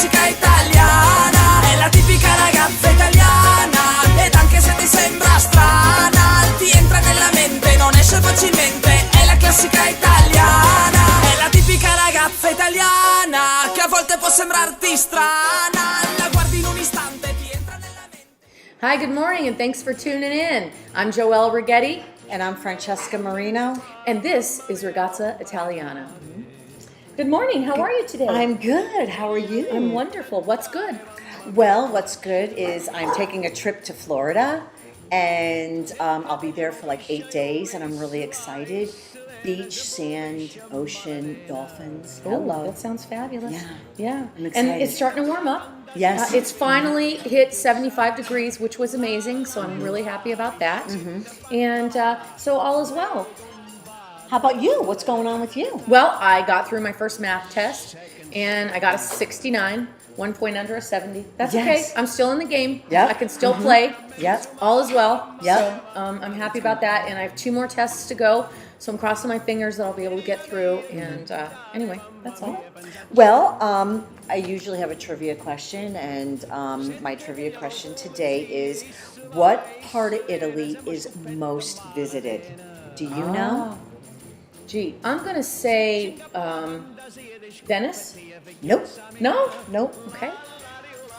classica italiana, è la tipica ragazza italiana, ed anche se ti sembra strana, ti entra nella mente, non esce facilmente, è la classica italiana, è la tipica ragazza italiana, che a volte può sembrarti strana, la guardi in un istante, ti entra nella mente. Hi, good morning, and thanks for tuning in. I'm Joelle Righetti. And I'm Francesca Marino. And this is Ragazza Italiana. Good morning. How are you today? I'm good. How are you? I'm wonderful. What's good? Well, what's good is I'm taking a trip to Florida, and I'll be there for like 8 days, and I'm really excited. Beach, sand, ocean, dolphins. Oh, Hello. that sounds fabulous. Yeah. I'm And excited. it's starting to warm up. Yes. It's finally hit 75 degrees, which was amazing, so I'm really happy about that. And so all is well. How about you? What's going on with you? Well, I got through my first math test, and I got a 69, 1 point under a 70. That's Yes. okay. I'm still in the game. Yep. I can still play. Yep. All is well. Yep. So I'm happy about that, and I have 2 more tests to go. So I'm crossing my fingers that I'll be able to get through. And anyway, that's all. Well, I usually have a trivia question, and my trivia question today is, what part of Italy is most visited? Do you know? Gee, I'm going to say Venice. Nope. No? Nope. Okay.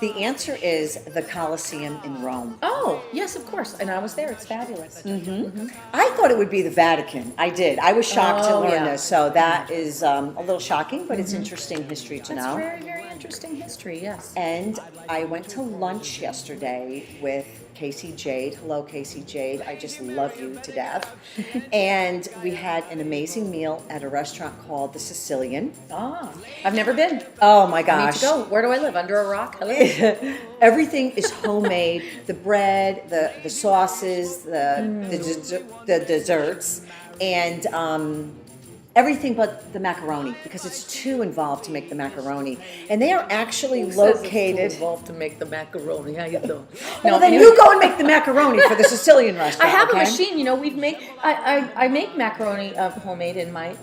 The answer is the Colosseum in Rome. Oh, yes, of course. And I was there. It's fabulous. I thought it would be the Vatican. I did. I was shocked to Oh, learn yeah. this, so that is a little shocking, but it's interesting history to That's know. very, very interesting history, yes. And I went to lunch yesterday with Casey Jade. Hello, Casey Jade. I just love you to death. And we had an amazing meal at a restaurant called the Sicilian. Ah, I've never been. Oh my I need gosh. to go. Where do I live? Under a rock? Hello? Everything is homemade. The bread, the sauces, the desserts, and everything but the macaroni, because it's too involved to make the macaroni. And they are actually located. It's too involved to make the macaroni. How you doing? Well, then you go and make the macaroni for the Sicilian I restaurant. have okay? a machine. You know, I make macaroni homemade in my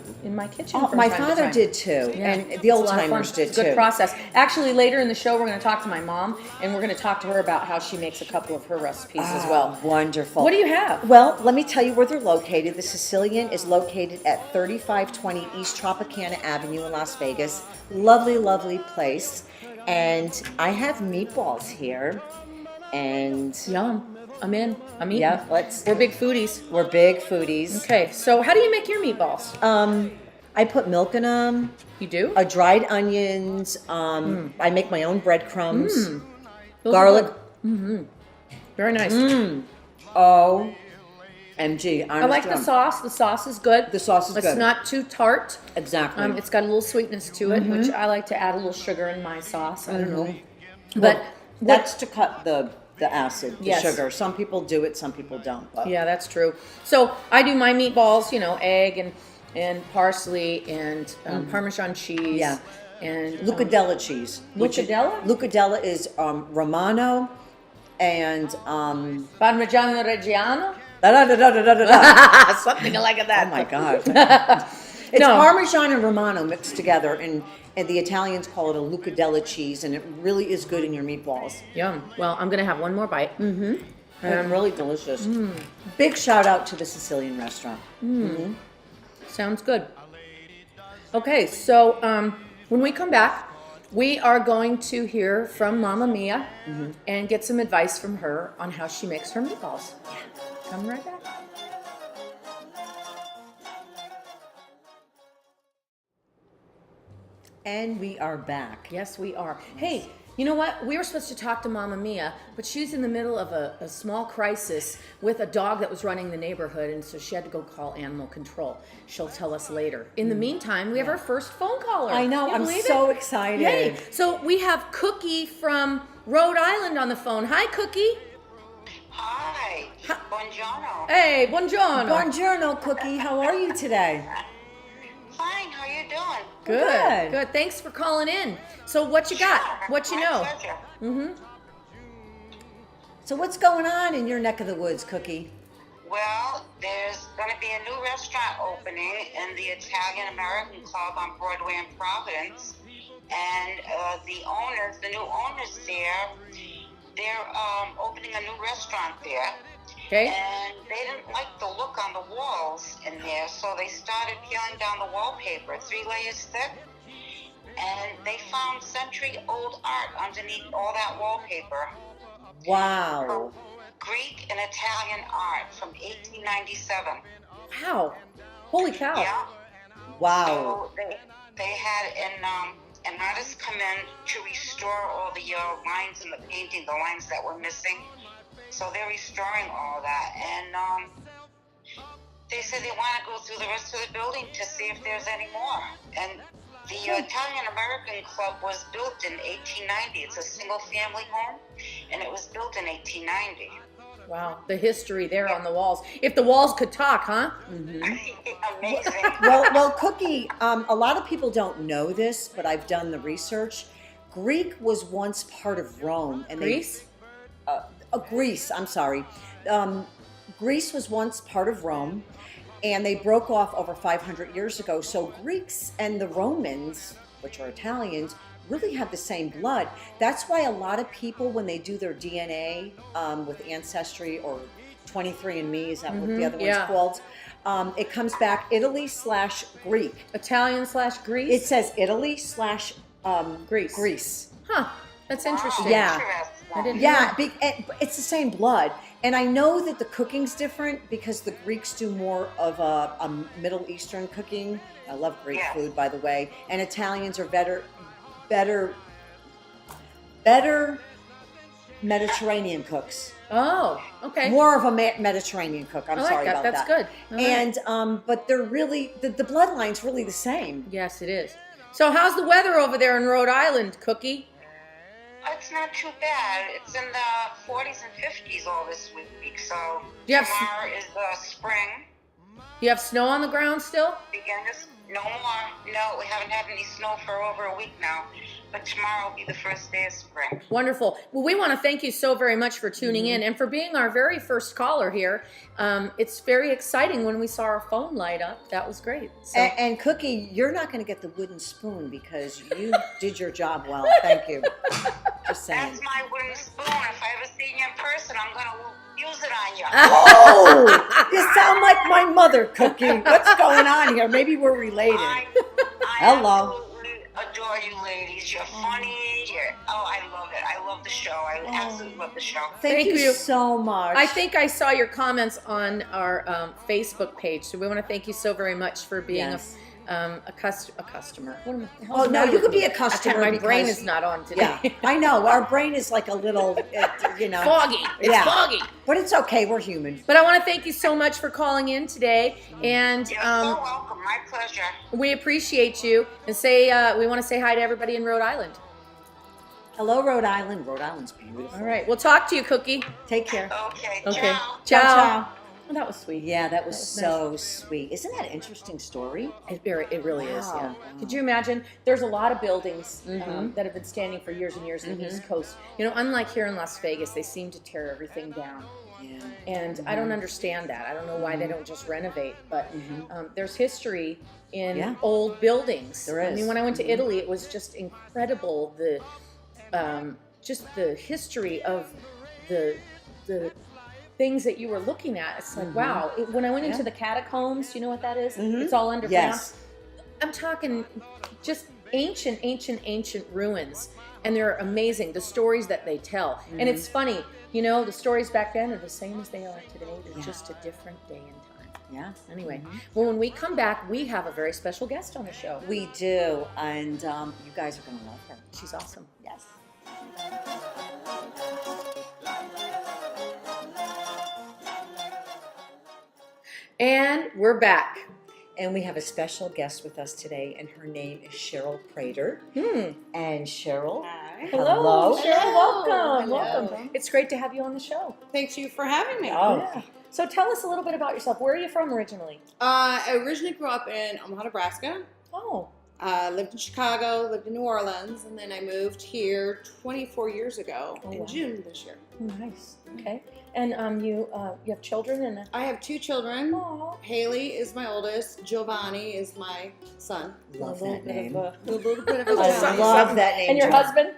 kitchen. Oh, from my time to father time. did too, Yeah, and it's the a old lot of timers fun. did It's a too. good process. Actually, later in the show, we're going to talk to my mom, and we're going to talk to her about how she makes a couple of her recipes as well. Wonderful. What do you have? Well, let me tell you where they're located. The Sicilian is located at 3520 East Tropicana Avenue in Las Vegas. Lovely, lovely place. And I have meatballs here. And Yum. I'm in. I'm eating. yeah, We're big foodies. we're big foodies. Okay, so how do you make your meatballs? I put milk in them, You do? dried onions. I make my own breadcrumbs, Those are garlic. good. Very nice. OMG. I like the sauce. The sauce is good. The sauce is It's good. not too tart. Exactly. It's got a little sweetness to it, which I like to add a little sugar in my sauce. I don't know. But But that's to cut the acid, the Yes. sugar. Some people do it, some people don't. But yeah, that's true. So I do my meatballs, egg and parsley and Parmesan cheese. Yeah. And Lucadella cheese. Lucadella? Lucadella is Romano and Parmigiano Reggiano. da-da-da-da-da-da-da. Something like that. Oh my god. It's No. Parmesan and Romano mixed together, and the Italians call it a Lucadella cheese, and it really is good in your meatballs. Yum. Well, I'm gonna have one more bite. And really delicious. Big shout out to the Sicilian restaurant. Sounds good. Okay, so when we come back, we are going to hear from Mama Mia and get some advice from her on how she makes her meatballs. Come right back. And we are back. Yes, we are. Hey, you know what? We were supposed to talk to Mama Mia, but she's in the middle of a small crisis with a dog that was running the neighborhood, and so she had to go call animal control. She'll tell us later. In the meantime, we have our first phone caller. I know. Can you I'm believe so it? excited. Yay. So we have Cookie from Rhode Island on the phone. Hi, Cookie. Hi. Buongiorno. Hey, buongiorno. Buongiorno, Cookie. How are you today? Fine. How you doing? Good. Good. Thanks for calling in. So what you got? Sure. What you My know? pleasure. So what's going on in your neck of the woods, Cookie? Well, there's going to be a new restaurant opening in the Italian American Club on Broadway in Providence. and the new owners there, they're opening a new restaurant there. Okay. And they didn't like the look on the walls in there, so they started peeling down the wallpaper, 3 layers thick. And they found century-old art underneath all that wallpaper. Wow. Greek and Italian art from 1897. Wow. Holy cow. Yeah. Wow. So they had an artist come in to restore all the lines in the painting, the lines that were missing. So they're restoring all that, and they said they want to go through the rest of the building to see if there's any more. And the Italian American Club was built in 1890. It's a single-family home, and it was built in 1890. Wow, the history there on the walls. If the walls could talk, huh? Amazing. Well, Cookie, a lot of people don't know this, but I've done the research. Greek was once part of Rome. And Greece? Greece, I'm sorry. Greece was once part of Rome, and they broke off over 500 years ago. So Greeks and the Romans, which are Italians, really have the same blood. That's why a lot of people, when they do their DNA with Ancestry or 23andMe, is that what the other one's called? It comes back Italy/Greek. Italian/Greece? It says Italy/Greece. Greece. Huh. That's interesting. Yeah. I didn't know. Yeah, it's the same blood. And I know that the cooking's different because the Greeks do more of a Middle Eastern cooking. I love Greek food, by the way. And Italians are better Mediterranean cooks. Oh, okay. More of a Mediterranean cook. I'm I like sorry that. about That's that. good. All right. And but they're really the bloodline's really the same. Yes, it is. So how's the weather over there in Rhode Island, Cookie? It's not too bad. It's in the 40s and 50s all this week. So Do you have tomorrow is spring. You have snow on the ground still? Beginners, no more. No, we haven't had any snow for over a week now. But tomorrow will be the first day of spring. Wonderful. Well, we want to thank you so very much for tuning in and for being our very first caller here. It's very exciting when we saw our phone light up. That was great. So. And Cookie, you're not going to get the wooden spoon because you did your job well. Thank you. Just saying. That's my wooden spoon. If I ever see you in person, I'm going to use it on you. Oh, you sound like my mother, Cookie. What's going on here? Maybe we're related. I Hello. absolutely adore you ladies. You're funny. I love it. I love the show. I absolutely love the show. Thank you so much. I think I saw your comments on our Facebook page, so we want to thank you so very much for being a customer. Oh, no, you could be a customer. My brain is not on today. Yeah, I know. Our brain is like a little, foggy. It's foggy. But it's okay. We're human. But I want to thank you so much for calling in today, and You're so welcome. My pleasure. we appreciate you. And we want to say hi to everybody in Rhode Island. Hello, Rhode Island. Rhode Island's beautiful. All right, we'll talk to you, Cookie. Take care. Okay. Okay. Ciao. Ciao. Oh, that was sweet. Yeah, that was so sweet. Isn't that an interesting story? It really is, yeah. Wow. Could you imagine? There's a lot of buildings that have been standing for years and years in the East Coast. Unlike here in Las Vegas, they seem to tear everything down. Yeah. And I don't understand that. I don't know why they don't just renovate. But there's history in old buildings. There is. I mean, when I went to Italy, it was just incredible. Just the history of the things that you were looking at. It's like, wow. When I went into the catacombs, you know what that is? It's all underground. Yes. I'm talking just ancient ruins. And they're amazing, the stories that they tell. And it's funny, the stories back then are the same as they are today. They're just a different day and time. Yeah. Anyway, well, when we come back, we have a very special guest on the show. We do. And you guys are going to love her. She's awesome. Yes. And we're back. And we have a special guest with us today, and her name is Cheryl Prater. And Cheryl, Hello, Cheryl. Hello. Welcome. Hello. Welcome. It's great to have you on the show. Thanks you for having me. Yeah. So tell us a little bit about yourself. Where are you from originally? I originally grew up in Omaha, Nebraska. Oh. Lived in Chicago, lived in New Orleans, and then I moved here 24 years ago in wow. June this year. Nice. Okay. And you have children and I have 2 children. Aw. Haley is my oldest. Giovanni is my son. Love a little that bit name. of a- A little bit of a Oh, I Johnny. love that name. And your Joe. husband?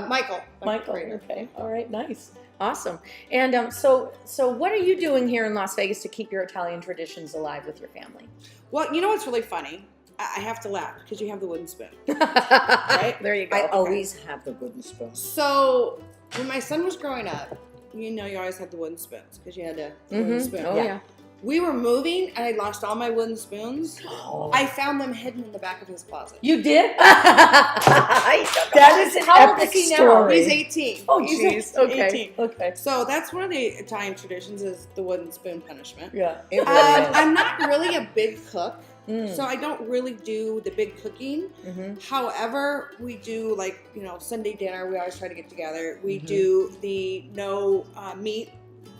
Michael. Michael. Prater. Okay. All right. Nice. Awesome. And so what are you doing here in Las Vegas to keep your Italian traditions alive with your family? Well, you know what's really funny? I have to laugh because you have the wooden spoon. Right? There you go. I always have the wooden spoon. So when my son was growing up, you always had the wooden spoons because you had the wooden spoon. Oh yeah. We were moving and I lost all my wooden spoons. Oh. I found them hidden in the back of his closet. You did? That is an How old epic is he now? story. He's 18. Oh He's jeez. Okay. 18. Okay. So that's one of the Italian traditions is the wooden spoon punishment. Yeah. It really is. I'm not really a big cook, Mm. so I don't really do the big cooking. Mm-hmm. However, we do Sunday dinner. We always try to get together. We Mm-hmm. do the no meat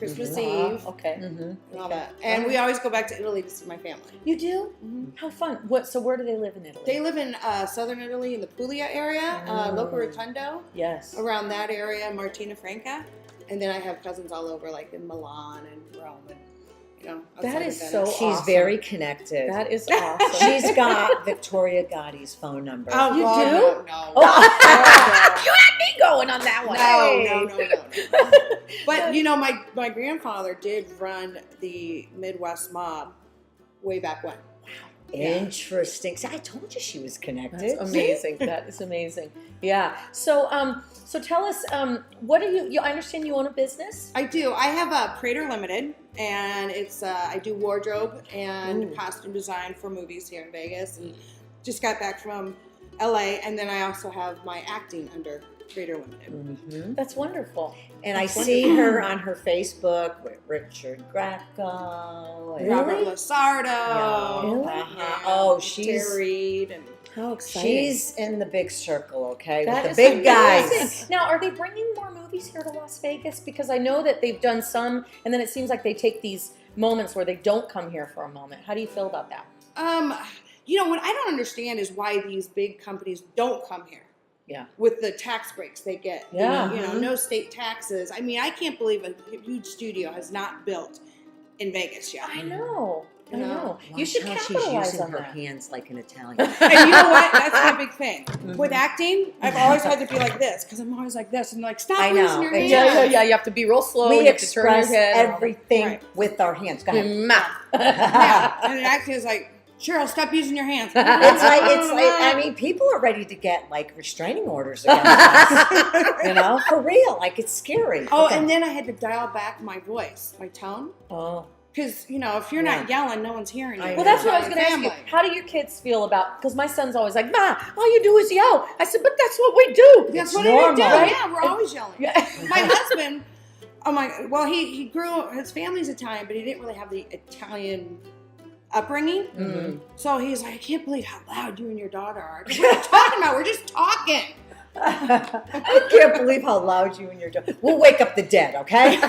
Christmas Eve Okay. Mhm. and all that. And we always go back to Italy to see my family. You do? Mhm. How fun. What? So where do they live in Italy? They live in southern Italy in the Puglia area, Loco Rotondo, Yes. around that area, Martina Franca. And then I have cousins all over, like in Milan and Rome and, outside That of is Venice. so She's awesome. very connected. That is awesome. She's got Victoria Gotti's phone number. Oh, You God, do? No. Oh. You had me going on that one. No. But, my grandfather did run the Midwest mob way back when. Interesting. See, I told you she was connected. That's amazing. That is amazing. Yeah. So tell us, what do you? I understand you own a business. I do. I have a Prater Limited, and it's I do wardrobe and costume design for movies here in Vegas, and just got back from LA, and then I also have my acting under Prater Limited. Mm-hmm. That's wonderful. And I see her on her Facebook with Richard Greco. And Robert Really? Lasardo. Really? Yeah, Oh, she's Terry Reid and How exciting! she's in the big circle, okay, That with is the big guys. amazing. Now, are they bringing more movies here to Las Vegas? Because I know that they've done some, and then it seems like they take these moments where they don't come here for a moment. How do you feel about that? what I don't understand is why these big companies don't come here. Yeah. With the tax breaks they get. Yeah. No state taxes. I mean, I can't believe a huge studio has not built in Vegas yet. I know. I know. You Watch should how she's capitalize using on her that. hands like an Italian. And you know what? That's my big thing. With acting, I've always had to be like this because I'm always like this. And stop I know. using your hands. Yeah. You have to be real slow. We you have to turn your express head. everything Right. with our hands. Go ahead. Yeah. And an acting is like, Cheryl, stop using your hands. I mean, people are ready to get like restraining orders against us. For real. Like it's scary. Oh, Okay. and then I had to dial back my voice, my tone. Oh. Because, if you're not yelling, no one's hearing you. I Well, that's what I was going to ask you. How do your kids feel about? Because my son's always like, "Ma, all you do is yell." I said, "But that's what we do." That's It's what normal. they do. Right? Yeah, we're always yelling. Yeah. My husband, he grew, his family's Italian, but he didn't really have the Italian upbringing. Mm-hmm. So he's like, I can't believe how loud you and your daughter are. What are you talking about? We're just talking. I can't believe how loud you and your dog. We'll wake up the dead, okay?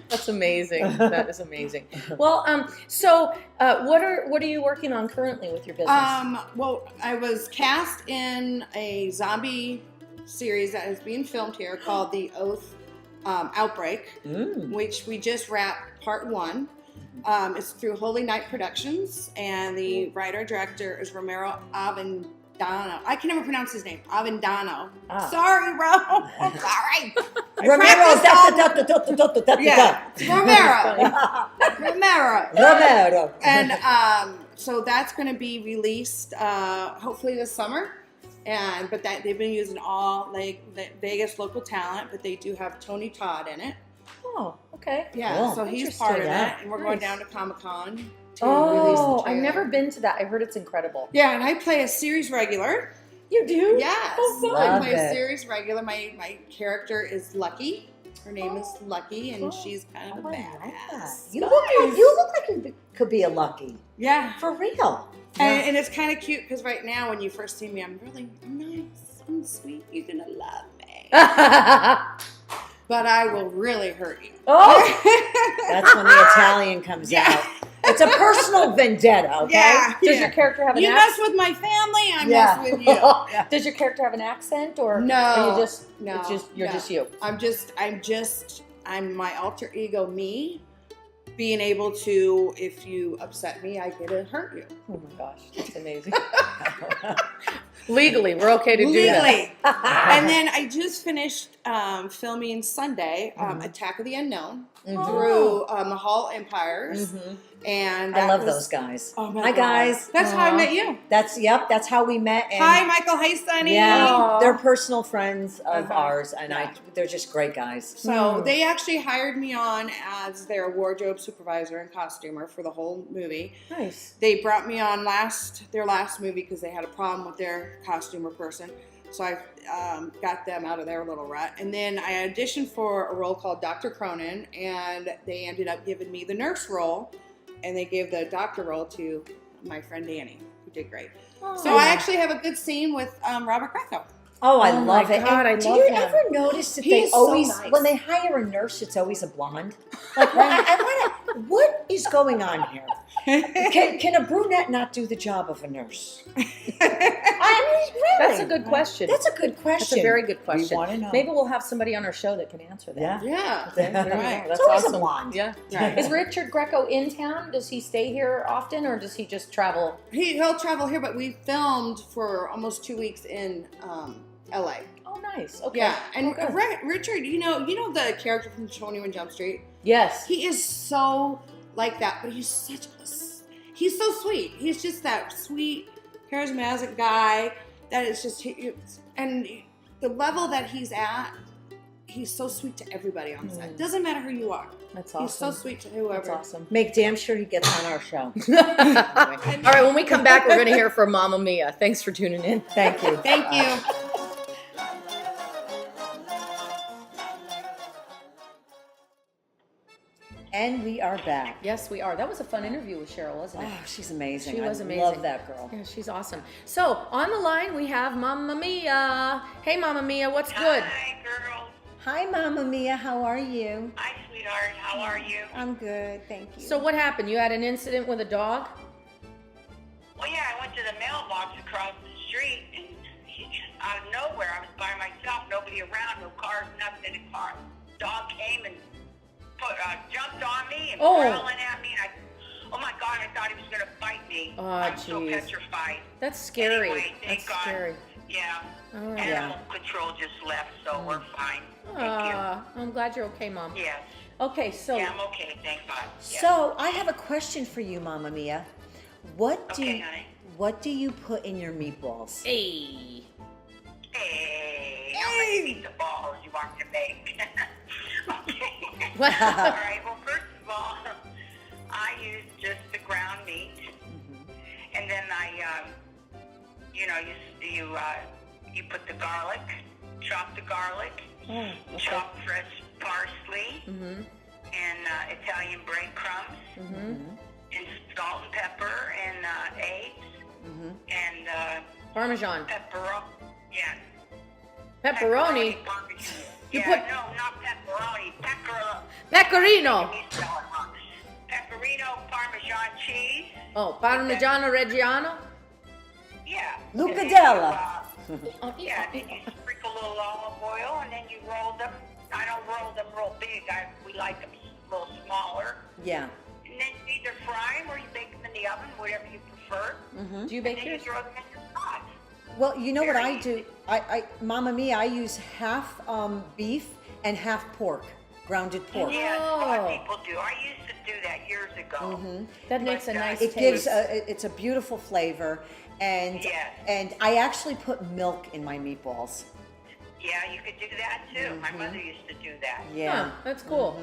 That's amazing. That is amazing. Well, what are you working on currently with your business? I was cast in a zombie series that is being filmed here called The Oath Outbreak, which we just wrapped part 1. It's through Holy Night Productions, and the writer-director is Romero Avendano. I can never pronounce his name. Avendano. Sorry, Ro. I'm sorry. Romero. Romero. And so that's going to be released hopefully this summer. But they've been using all the Vegas local talent, but they do have Tony Todd in it. Oh, okay. Yeah, Cool. so he's Interesting. part of Yeah. it, and we're going down to Comic-Con to release the Oh, trailer. I've never been to that. I heard it's incredible. Yeah, and I play a series regular. You do? Yes, Oh, fun. I Love play a it. series regular. My character is Lucky. Her name is Lucky, and cool. she's kind of a I like that. badass. You look like you could be a Lucky. Yeah, For real. and it's kind of cute because right now when you first see me, I'm nice, I'm sweet. You're gonna love me, but I will really hurt you. Oh, That's when the Italian comes out. It's a personal vendetta, okay? Yeah. Does your character have an You mess accent? with my family, I Yeah. mess with you. Does your character have an accent, or No. are you just No, it's just you're no. just you? I'm my alter ego me, being able to, if you upset me, I get to hurt you. Oh my gosh, that's amazing. Legally, we're okay to do that. Legally. And then I just finished filming Sunday, Attack of the Unknown, through Mahal Empires. And I love was- those guys. Oh my Hi, God. guys. That's how I met you. That's how we met. And Hi, Michael. Hi, Sunny. Yeah, Aw. they're personal friends of Uh-huh. ours, and Yeah. they're just great guys. So they actually hired me on as their wardrobe supervisor and costumer for the whole movie. Nice. They brought me on their last movie because they had a problem with their costumer person. So I got them out of their little rut. And then I auditioned for a role called Dr. Cronin, and they ended up giving me the nurse role, and they gave the doctor role to my friend Danny, who did great. So I actually have a good scene with Robert Greco. Oh, I Oh love my it. God, And I do love you him. ever notice that He they is so always, nice. when they hire a nurse, it's always a blonde? Like, what is going on here? Can a brunette not do the job of a nurse? I mean, really. That's a good question. That's a good question. That's a very good question. We want to know. Maybe we'll have somebody on our show that can answer that. Yeah. Yeah. Okay, there you go. Right. That's It's always a awesome. blonde. Yeah. Right. Is Richard Greco in town? Does he stay here often, or does he just travel? He'll travel here, but we filmed for almost 2 weeks in LA. Oh, nice. Okay. Yeah, and Oh, good. Richard, you know the character from 21 Jump Street. Yes. He is so like that, but he's so sweet. He's just that sweet, charismatic guy that is just and the level that he's at. He's so sweet to everybody on set. Doesn't matter who you are. That's He's so awesome. sweet to whoever. That's awesome. Make damn sure he gets on our show. All right, when we come back, we're going to hear from Mamma Mia. Thanks for tuning in. Thank you. Thank you. And we are back. Yes, we are. That was a fun interview with Cheryl, wasn't it? Oh, she's amazing. She was I amazing. love that girl. Yeah, she's awesome. So, on the line, we have Mamma Mia. Hey, Mamma Mia, what's good? Hi, girl. Hi, Mamma Mia. How are you? Hi, sweetheart. How are you? I'm good, thank you. So, what happened? You had an incident with a dog? Well, yeah, I went to the mailbox across the street, and out of nowhere, I was by myself, nobody around, no cars, nothing. A car, dog came and jumped on me and growling at me, and oh my God, I thought he was going to bite me. Oh, I'm so jeez. petrified. That's scary. Anyway, thank That's God. scary. Yeah. Oh, Animal control just left, so we're fine. Thank I'm glad you're okay, Mom. you. Yes. Okay, so Yeah, I'm okay. Thank God. Yeah. So, I have a question for you, Mamma Mia. Okay, honey. What do you put in your meatballs? hey. Hey, how many meatballs you want to make? Okay. Wow. All right. Well, first of all, I use just the ground meat, and then you put the garlic, chop the garlic, chop fresh parsley, and Italian breadcrumbs, and salt and pepper, and eggs, and Parmesan. pepperoni. Yeah. Pepperoni. You Yeah, put- no, not pepperoni. Pecorino. Pecorino, Parmesan cheese. Oh, Parmigiano Reggiano. Yeah. Lucadella. Oh, Yeah, then you sprinkle a little olive oil, and then you roll them. I don't roll them real big. We like them a little smaller. Yeah. And then you either fry them or you bake them in the oven, whatever you prefer. Do you And bake then you yours? throw them in your pot. Well, you know what Very I do? Mamma Mia, I use half beef and half pork, grounded pork. Yeah, a lot of Oh. people do. I used to do that years ago. That makes a But, nice It taste. gives it's a beautiful flavor, and Yes. and I actually put milk in my meatballs. Yeah, you could do that too. My mother used to do that. Yeah. Huh, that's cool.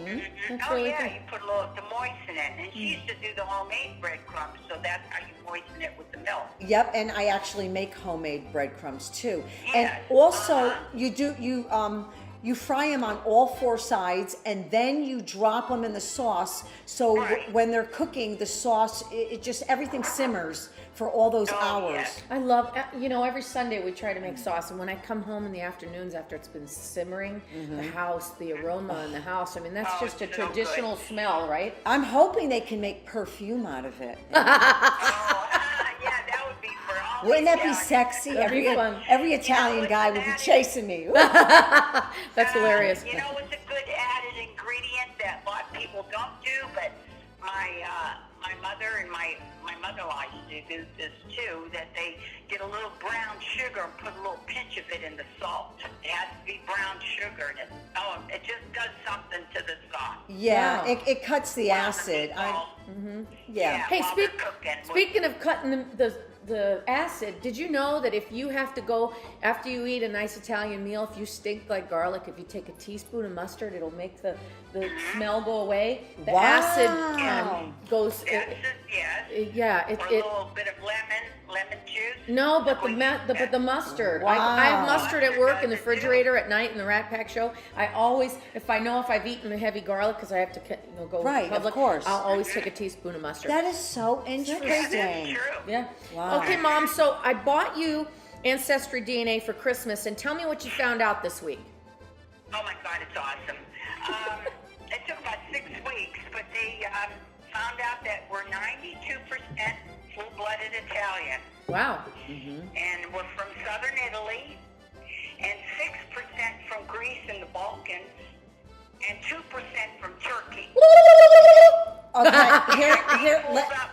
That's Oh really yeah, good. you put a little to moisten it, and she used to do the homemade breadcrumbs, so that's how you moisten it with the milk. Yep, and I actually make homemade breadcrumbs too. And Yes. also, Uh-huh. you you fry them on all 4 sides, and then you drop them in the sauce. So Right. when they're cooking, the sauce, it just, everything simmers for all those hours. yes. I love, every Sunday we try to make sauce, and when I come home in the afternoons after it's been simmering, the house, the aroma in the house, I mean, that's Oh, just a it's so traditional smell, right? I'm hoping they can make perfume out of it. Oh, yeah, that would be for all. Wouldn't that be Italians. sexy? That'd be fun. Every Italian what's guy the would be added- chasing me. That's hilarious. You know what's a good added ingredient that a lot of people don't do, but my mother and my mother-in-law used to do this too, that they get a little brown sugar and put a little pinch of it in the salt. It has to be brown sugar, and it just does something to the sauce. Yeah, Wow. it cuts the acid. Yeah. Hey, while they're cooking. speaking of cutting the acid, did you know that if you have to go, after you eat a nice Italian meal, if you stink like garlic, if you take a teaspoon of mustard, it'll make the smell go away? The Wow. acid goes, That's it, yes. yeah, Or a little bit of lemon juice. no, but the mustard. I have Wow. mustard at work in the refrigerator at night in the Rat Pack show. I always, if I've eaten a heavy garlic because I have to go Right, of public, course. I'll always take a teaspoon of mustard. That is so Yeah, that's interesting. true. Yeah. Wow. Okay, Mom, so I bought you Ancestry DNA for Christmas, and tell me what you found out this week. Oh my God, it's awesome. It took about 6 weeks, but they found out that we're 92% full-blooded Italian, Wow. and we're from southern Italy, and 6% from Greece and the Balkans, and 2% from Turkey. Okay, here, Pulled up,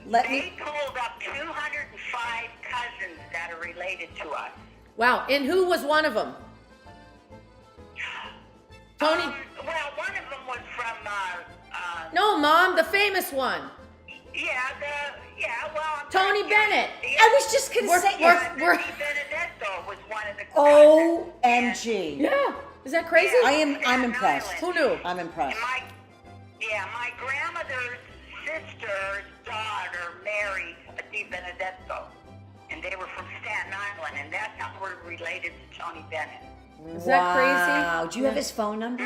let they me. pulled up 205 cousins that are related to us. Wow. And who was one of them? Tony. Well, one of them was from, No, Mom, the famous one. Tony Bennett. I was just gonna say. we're- Benedetto was one of the OMG. Yeah. Is that crazy? I'm impressed. Who knew? I'm impressed. And my grandmother's sister's daughter married Di Benedetto, and they were from Staten Island, and that's how we're related to Tony Bennett. Is that crazy? Wow. Do you have his phone number?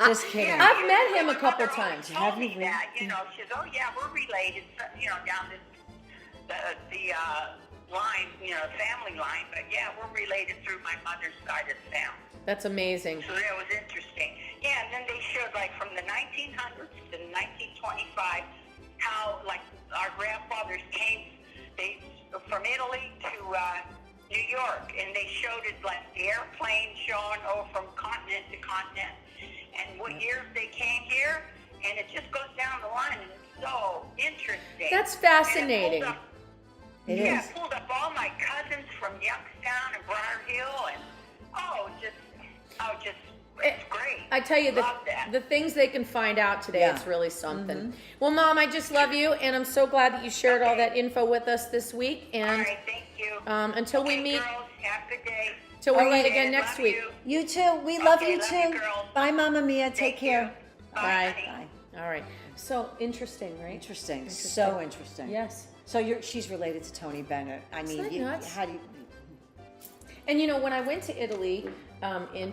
Just kidding. I've met him a couple My mother times. always told me that, she says, oh yeah, we're related, down the line, family line, but yeah, we're related through my mother's side of the family. That's amazing. So that was interesting. Yeah, and then they showed, like, from the 1900s to 1925, how, like, our grandfathers came from Italy to New York, and they showed it, like, the airplane showing from continent to continent, and what years they came here, and it just goes down the line, and it's so interesting. That's fascinating. It Yeah, is. I pulled up all my cousins from Youngstown and Briar Hill, and it's great. I tell you, Love that. the things they can find out today, Yeah. it's really something. Well, Mom, I just love you, and I'm so glad that you shared all Okay. that info with us this week. All And right, thank you. until we Okay, meet, girls, have a good day. till we All meet right. again Love next week. you. You too. We love Okay, you love too. you, girls. Bye, Mama Mia. Take Thank care. you. Bye. Bye. All right. So interesting, right? Interesting. So interesting. Yes. So she's related to Tony Bennett. I mean, that nuts? how do you? And when I went to Italy in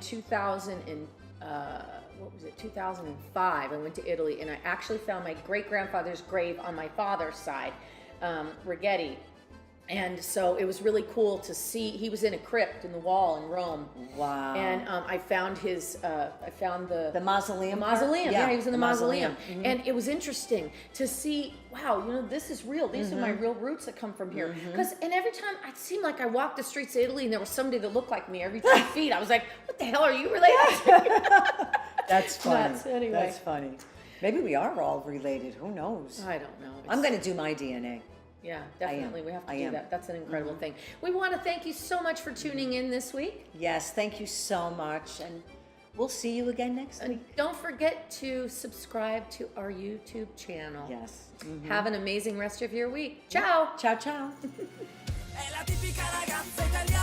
2005, I went to Italy, and I actually found my great-grandfather's grave on my father's side, Righetti. And so it was really cool to see. He was in a crypt in the wall in Rome. Wow. And I found the mausoleum. part? mausoleum. Yeah, he was in the mausoleum. Mhm. And it was interesting to see, wow, this is real. These are my real roots that come from here. And every time, it seemed like I walked the streets of Italy and there was somebody that looked like me every 3 feet. I was like, what the hell are you related to? That's funny. Nuts, anyway. That's funny. Maybe we are all related. Who knows? I don't know. I'm going to do my DNA. Yeah, definitely. We have to I do am. that. That's an incredible thing. We want to thank you so much for tuning in this week. Yes, thank you so much. And we'll see you again next week. And don't forget to subscribe to our YouTube channel. Yes. Have an amazing rest of your week. Ciao. Ciao, ciao. È la tipica ragazza italiana.